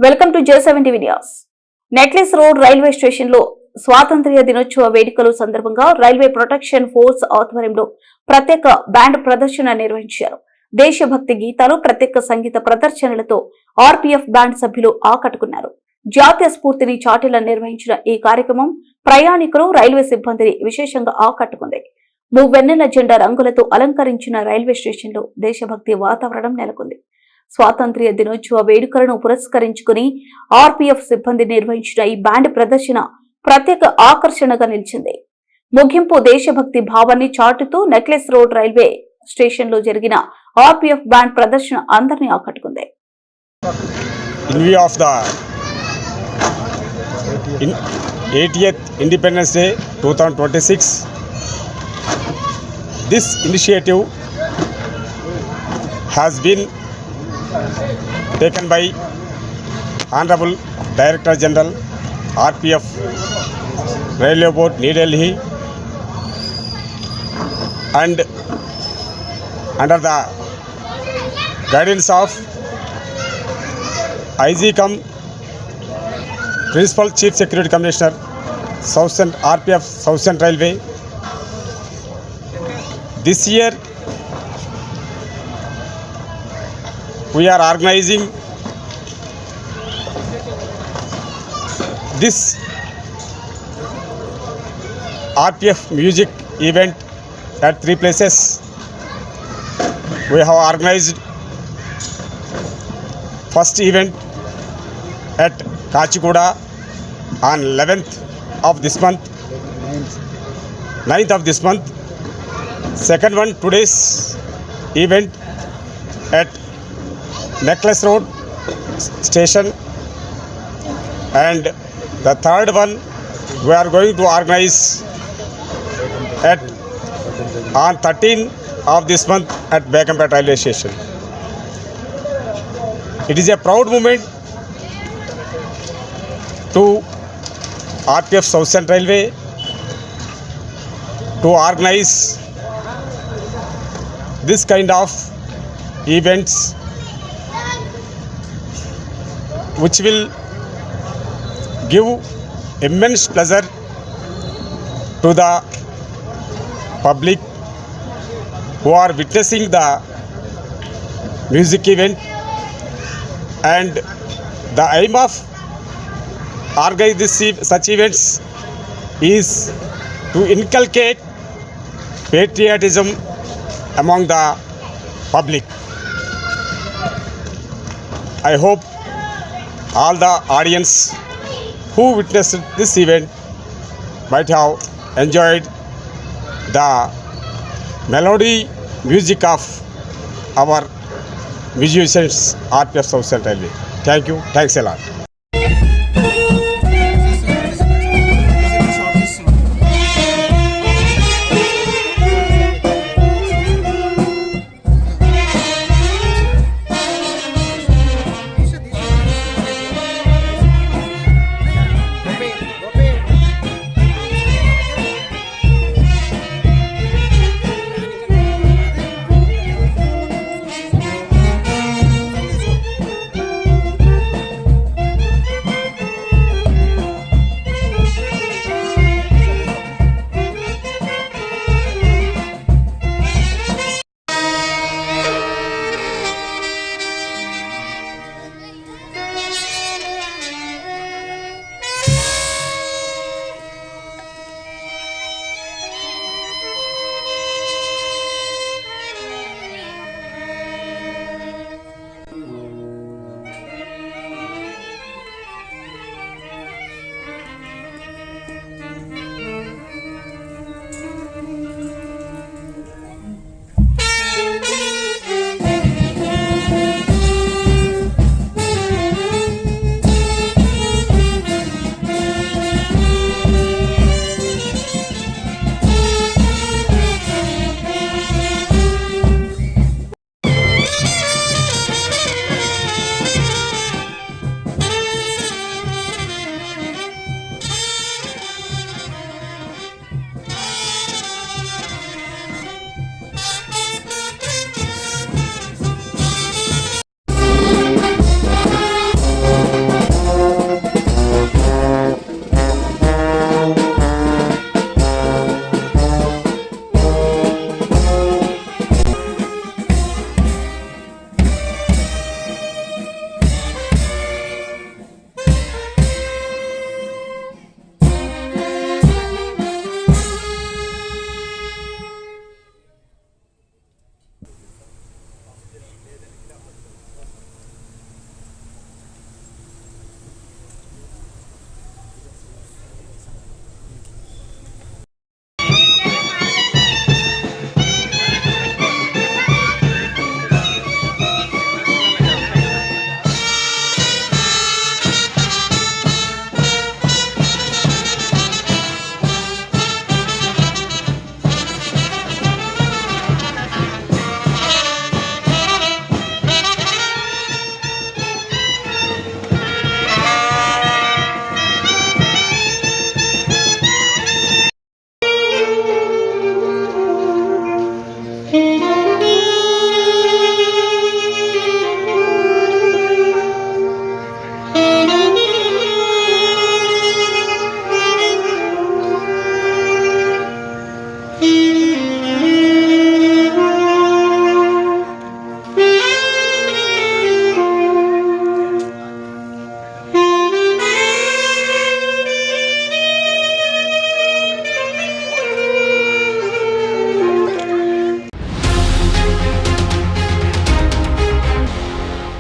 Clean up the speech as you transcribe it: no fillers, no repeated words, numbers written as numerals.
Welcome to J7 TV news. Necklace road railway station లో స్వాతంత్ర్య దినోత్సవ వేడుకల సందర్భంగా రైల్వే ప్రొటెక్షన్ ఫోర్స్ ఆధ్వర్యంలో ప్రత్యేక బ్యాండ్ ప్రదర్శన నిర్వహించారు. దేశభక్తి గీతాలు, ప్రత్యేక సంగీత ప్రదర్శనలతో ఆర్పీఎఫ్ బ్యాండ్ సభ్యులు ఆకట్టుకున్నారు. జాతీయ స్ఫూర్తిని చాటేలా నిర్వహించిన ఈ కార్యక్రమం ప్రయాణికులు, రైల్వే సిబ్బందిని విశేషంగా ఆకట్టుకుంది. మూవెన్నెల జెండా రంగులతో అలంకరించిన రైల్వే స్టేషన్ లో దేశభక్తి వాతావరణం నెలకొంది. స్వాతంత్ర్య దినోత్సవ వేడుకలను పురస్కరించుకుని ఆర్పీఎఫ్ సిబ్బంది నిర్వహించిన ఈ బ్యాండ్ ప్రదర్శన ప్రత్యేక ఆకర్షణగా నిలిచింది. ముగింపు దేశభక్తి భావాన్ని చాటుతూ నెక్లెస్ రోడ్ రైల్వే స్టేషన్ లో జరిగిన ఆర్పీఎఫ్ బ్యాండ్ ప్రదర్శన అందరినీ ఆకట్టుకుంది. In view of the 80th Independence Day 2026, this initiative has been taken by Honorable Director General RPF Railway Board, New Delhi, and under the guidance of IGCOM Principal Chief Security Commissioner, Southern RPF Southern Railway. This year we are organizing this RPF music event at 3 places. We have organized first event at Kachiguda on 11th of this month, 9th of this month. Second one, today's event at Necklace Road Station, and the third one we are going to organize at on 13th of this month at Begumpet Railway Station. It is a proud moment to RPF Southern Railway to organize this kind of events, which will give immense pleasure to the public who are witnessing the music event. And the aim of organizing such events is to inculcate patriotism among the public. I hope all the audience who witnessed this event might have enjoyed the melody music of our musicians RPF Southern Railway. Thank you. Thanks a lot.